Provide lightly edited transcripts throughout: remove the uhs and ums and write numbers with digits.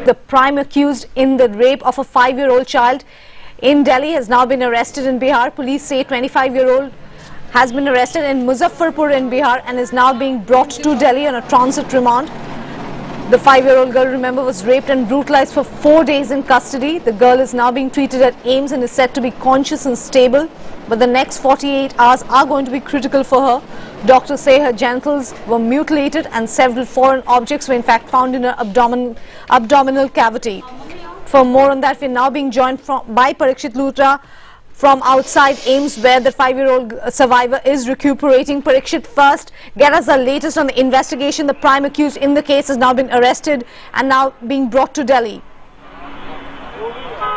The prime accused in the rape of a 5-year-old child in Delhi has now been arrested in Bihar. Police say 25-year-old has been arrested in Muzaffarpur in Bihar and is now being brought to Delhi on a transit remand. The 5-year-old girl, remember, was raped and brutalized for 4 days in custody. The girl is now being treated at AIIMS and is said to be conscious and stable. But the next 48 hours are going to be critical for her. Doctors say her genitals were mutilated and several foreign objects were in fact found in her abdominal cavity. For more on that, we are now being joined by Parikshit Luthra from outside AIIMS, where the 5-year-old survivor is recuperating. Parikshit, first, get us the latest on the investigation. The prime accused in the case has now been arrested and now being brought to Delhi.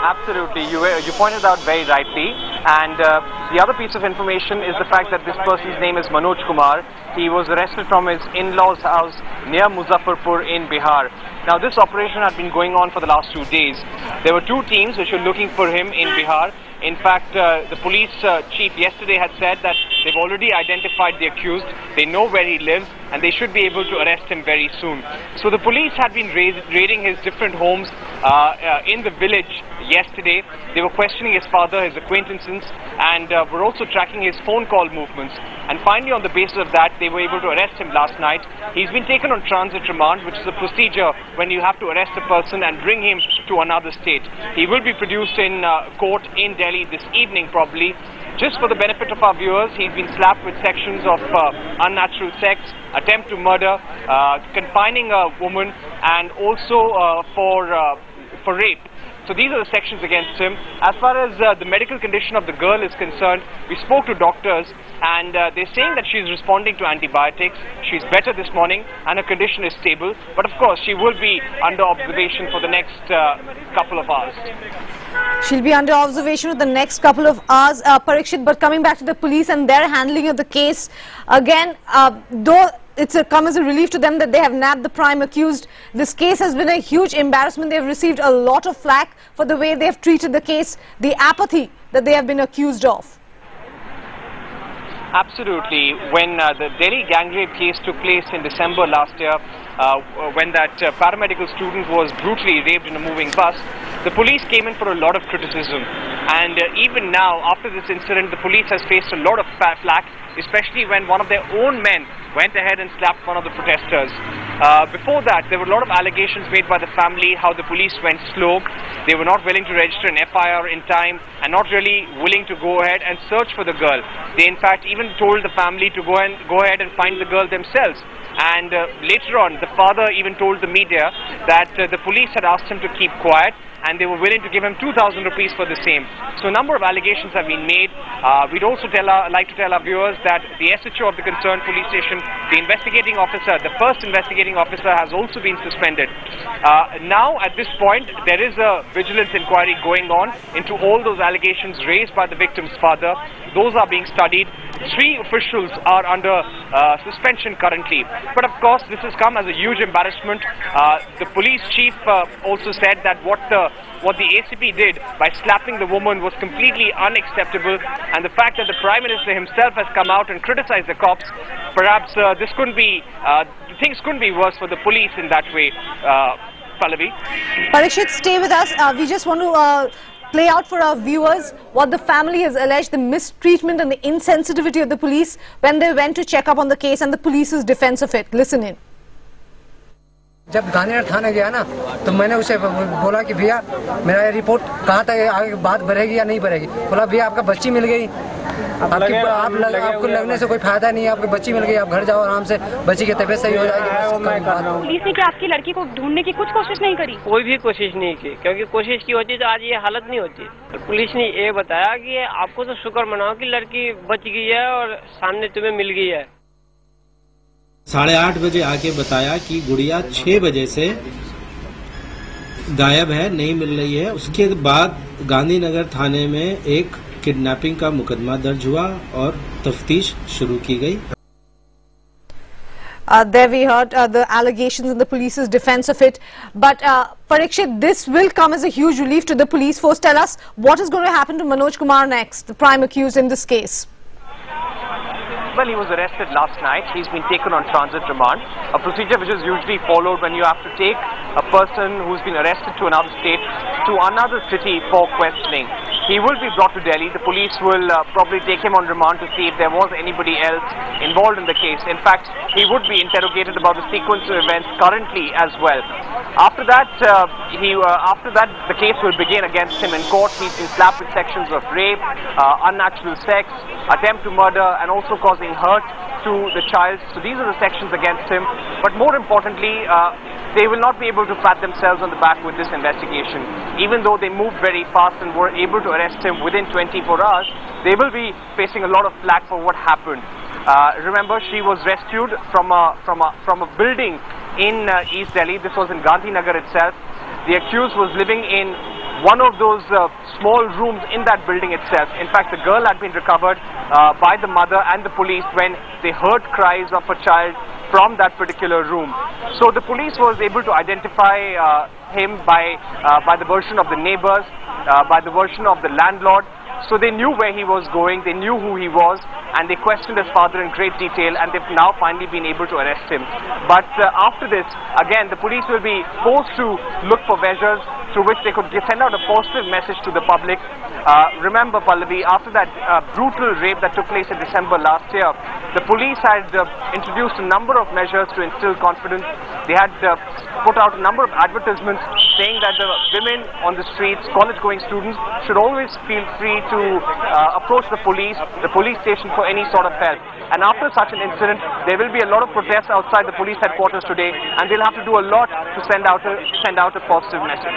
Absolutely, you pointed out very rightly, and the other piece of information is the fact that this person's name is Manoj Kumar. He was arrested from his in-laws' house near Muzaffarpur in Bihar. Now, this operation had been going on for the last 2 days. There were 2 teams which were looking for him in Bihar. In fact, the police chief yesterday had said that they've already identified the accused, they know where he lives, and they should be able to arrest him very soon. So the police had been raiding his different homes in the village yesterday. They were questioning his father, his acquaintances, and were also tracking his phone call movements. And finally, on the basis of that, they were able to arrest him last night. He's been taken on transit remand, which is a procedure when you have to arrest a person and bring him to another state. He will be produced in court in Delhi this evening, probably. Just for the benefit of our viewers, he's been slapped with sections of unnatural sex, attempt to murder, confining a woman, and also for rape. So these are the sections against him. As far as the medical condition of the girl is concerned, we spoke to doctors and they're saying that she's responding to antibiotics. She's better this morning and her condition is stable. But of course, she will be under observation for the next couple of hours. She'll be under observation for the next couple of hours, Parikshit. But coming back to the police and their handling of the case, again, though it's come as a relief to them that they have nabbed the prime accused, this case has been a huge embarrassment. They've received a lot of flack for the way they've treated the case, the apathy that they have been accused of. Absolutely. When the Delhi gang rape case took place in December last year, when that paramedical student was brutally raped in a moving bus, the police came in for a lot of criticism. And even now, after this incident, the police has faced a lot of flack, especially when one of their own men went ahead and slapped one of the protesters. Before that, there were a lot of allegations made by the family how the police went slow. They were not willing to register an FIR in time and not really willing to go ahead and search for the girl. They in fact even told the family to go ahead and find the girl themselves. And later on, the father even told the media that the police had asked him to keep quiet and they were willing to give him 2,000 rupees for the same. So a number of allegations have been made. We'd also like to tell our viewers that the SHO of the concerned police station, the investigating officer, the first investigating officer, has also been suspended. Now, at this point, there is a vigilance inquiry going on into all those allegations raised by the victim's father. Those are being studied. 3 officials are under suspension currently. But of course, this has come as a huge embarrassment. The police chief also said that what the ACP did by slapping the woman was completely unacceptable, and the fact that the Prime Minister himself has come out and criticized the cops, perhaps this couldn't be, things couldn't be worse for the police in that way. Pallavi. Parikshit, stay with us. We just want to play out for our viewers what the family has alleged, the mistreatment and the insensitivity of the police when they went to check up on the case and the police's defense of it. Listen in. जब गांधीनगर थाने गया ना तो मैंने उसे बोला कि भैया मेरा ये रिपोर्ट कहाँ तक आगे बात बढ़ेगी या नहीं बढ़ेगी। बोला भैया आपका बच्ची मिल गई, आपको लगने से कोई फायदा नहीं है, आपकी बच्ची मिल गई, आप घर जाओ आराम से, बच्ची की तबीयत सही हो जाएगी। पुलिस ने क्या आपकी लड़की को ढूंढने की कुछ कोशिश नहीं करी? कोई भी कोशिश नहीं की, क्योंकि कोशिश की होती तो आज ये हालत नहीं होती। पुलिस ने ये बताया कि आपको तो शुक्र मनाओ कि लड़की बच गई है और सामने तुम्हें मिल गई है। 8:30 बजे आके बताया कि गुड़िया 6 बजे से गायब है, नहीं मिल रही है। उसके बाद गांधीनगर थाने में एक किडनैपिंग का मुकदमा दर्ज हुआ और तफ्तीश शुरू की गई। There we heard the allegations and the police's defense of it. But Parikshit, this will come as a huge relief to the police force. Tell us what is going to happen to Manoj Kumar next, the prime accused in this case. well, he was arrested last night. He's been taken on transit remand, a procedure which is usually followed when you have to take a person who's been arrested to another state to another city for questioning. He will be brought to Delhi. The police will probably take him on remand to see if there was anybody else involved in the case. In fact, he would be interrogated about the sequence of events currently as well. After that, the case will begin against him in court. He's been slapped with sections of rape, unnatural sex, attempt to murder, and also causing hurt to the child. So these are the sections against him. But more importantly, they will not be able to pat themselves on the back with this investigation. Even though they moved very fast and were able to arrest him within 24 hours, they will be facing a lot of flack for what happened. Remember, she was rescued from a building in East Delhi. This was in Gandhinagar itself. The accused was living in one of those small rooms in that building itself. In fact, the girl had been recovered by the mother and the police when they heard cries of a child from that particular room. So the police was able to identify him by the version of the neighbors, by the version of the landlord. So they knew where he was going, they knew who he was, and they questioned his father in great detail, and they've now finally been able to arrest him. But after this, again, the police will be forced to look for measures through which they could send out a positive message to the public. Remember, Pallavi, after that brutal rape that took place in December last year, the police had introduced a number of measures to instill confidence. They had put out a number of advertisements saying that the women on the streets, college-going students, should always feel free to approach the police station for any sort of help. And after such an incident, there will be a lot of protests outside the police headquarters today, and they'll have to do a lot to send out a positive message.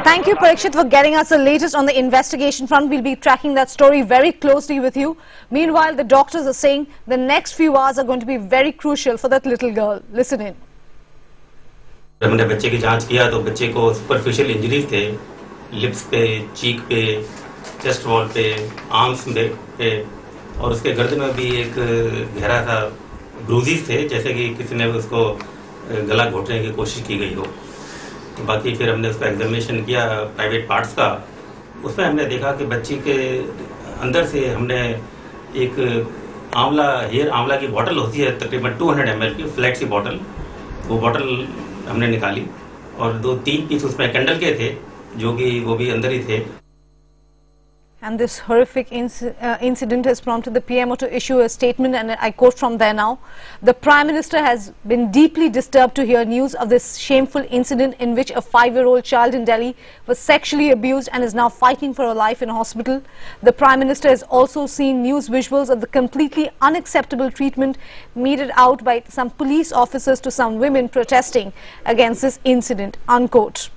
Thank you, Parikshit, for getting us the latest on the investigation front. We'll be tracking that story very closely with you. Meanwhile, the doctors are saying the next few hours are going to be very crucial for that little girl. Listen in. हमने बच्चे की जांच किया तो बच्चे को superficial injuries थे, lips पे, चीक पे, चेस्ट वॉल पे, आर्म्स पे, और उसके गर्दन में भी एक गहरा सा ब्रूजेस थे, जैसे कि किसी ने उसको गला घोटने की कोशिश की गई हो। तो बाकी फिर हमने उसका एग्जामिनेशन किया प्राइवेट पार्ट्स का। उसमें हमने देखा कि बच्ची के अंदर से हमने एक हेयर आंवला की बॉटल होती है तकरीबन 200 ml की फ्लैट सी बॉटल, वो बॉटल हमने निकाली और 2-3 पीस उसमें कैंडल के थे जो कि वो भी अंदर ही थे। And this horrific incident has prompted the PMO to issue a statement, and I quote from there now. The Prime Minister has been deeply disturbed to hear news of this shameful incident in which a 5-year-old child in Delhi was sexually abused and is now fighting for her life in a hospital. The Prime Minister has also seen news visuals of the completely unacceptable treatment meted out by some police officers to some women protesting against this incident, unquote.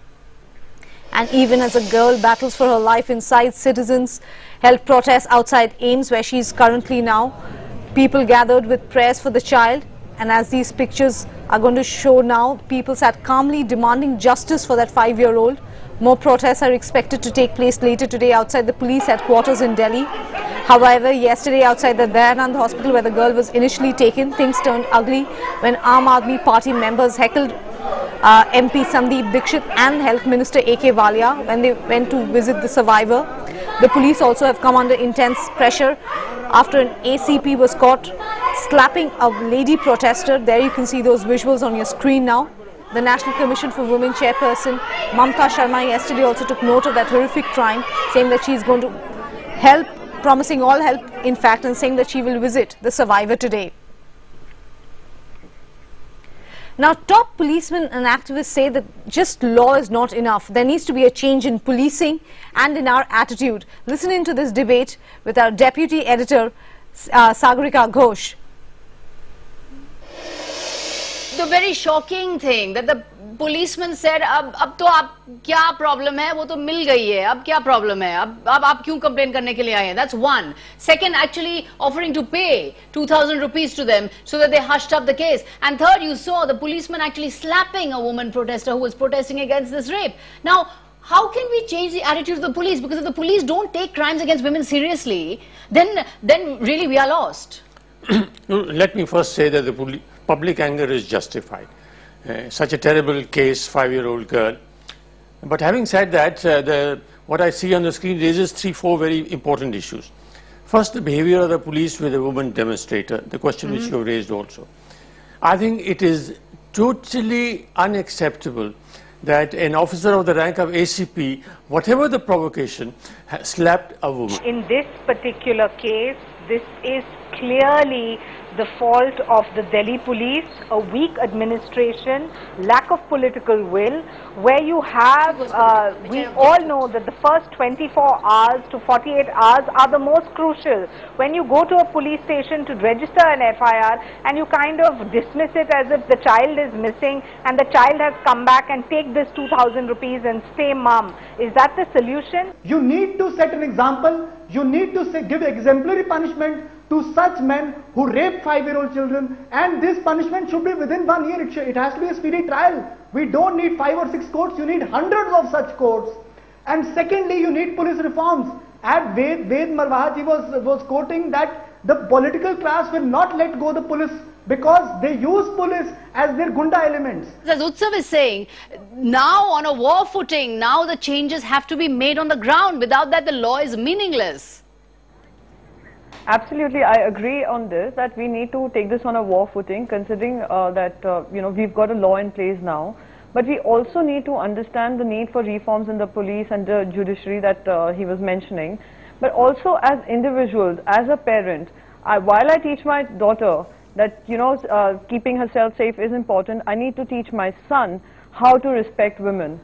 And even as a girl battles for her life inside, citizens held protests outside AIIMS, where she is currently now. People gathered with prayers for the child, and as these pictures are going to show now, people sat calmly demanding justice for that 5-year-old. More protests are expected to take place later today outside the police headquarters in Delhi. However, yesterday outside the Dayanand hospital where the girl was initially taken, things turned ugly when Aam Aadmi Party members heckled MP Sandeep Dixit and Health Minister A.K. Walia when they went to visit the survivor. The police also have come under intense pressure after an ACP was caught slapping a lady protester. There you can see those visuals on your screen now. The National Commission for Women Chairperson Mamta Sharma yesterday also took note of that horrific crime, saying that she is going to help, promising all help in fact, and saying that she will visit the survivor today. Now, top policemen and activists say that just law is not enough. There needs to be a change in policing and in our attitude. Listen into this debate with our deputy editor, Sagarika Ghosh. The very shocking thing that the policeman said, अब तो आप क्या problem है, वो तो मिल गई है, अब क्या problem है, अब आप क्यों complain करने के लिए आए हैं? That's one. Second, actually offering to pay 2,000 rupees to them so that they hushed up the case. And third, you saw the policeman actually slapping a woman protester who was protesting against this rape. Now, how can we change the attitude of the police? Because if the police don't take crimes against women seriously, then really we are lost. Let me first say that the public anger is justified. Such a terrible case, 5-year-old girl. But having said that, what I see on the screen raises 3-4 very important issues. First, the behavior of the police with a woman demonstrator, the question which you have raised also. I think it is totally unacceptable that an officer of the rank of ACP, whatever the provocation, has slapped a woman. In this particular case, this is clearly the fault of the Delhi police, a weak administration, lack of political will, where you have, we all know that the first 24 hours to 48 hours are the most crucial. When you go to a police station to register an FIR and you kind of dismiss it as if the child is missing and the child has come back and take this 2,000 rupees and stay mum, is that the solution? You need to set an example. You need to give exemplary punishment to such men who rape 5-year-old children, and this punishment should be within 1 year. It has to be a speedy trial. We don't need 5 or 6 courts, you need hundreds of such courts. And secondly, you need police reforms. At Ved Marwaha was quoting that the political class will not let go the police because they use police as their gunda elements. As Utsav is saying, now on a war footing, now the changes have to be made on the ground. Without that, the law is meaningless. Absolutely, I agree on this, that we need to take this on a war footing, considering that we've got a law in place now. But we also need to understand the need for reforms in the police and the judiciary that he was mentioning. But also as individuals, as a parent, while I teach my daughter that keeping herself safe is important, I need to teach my son how to respect women.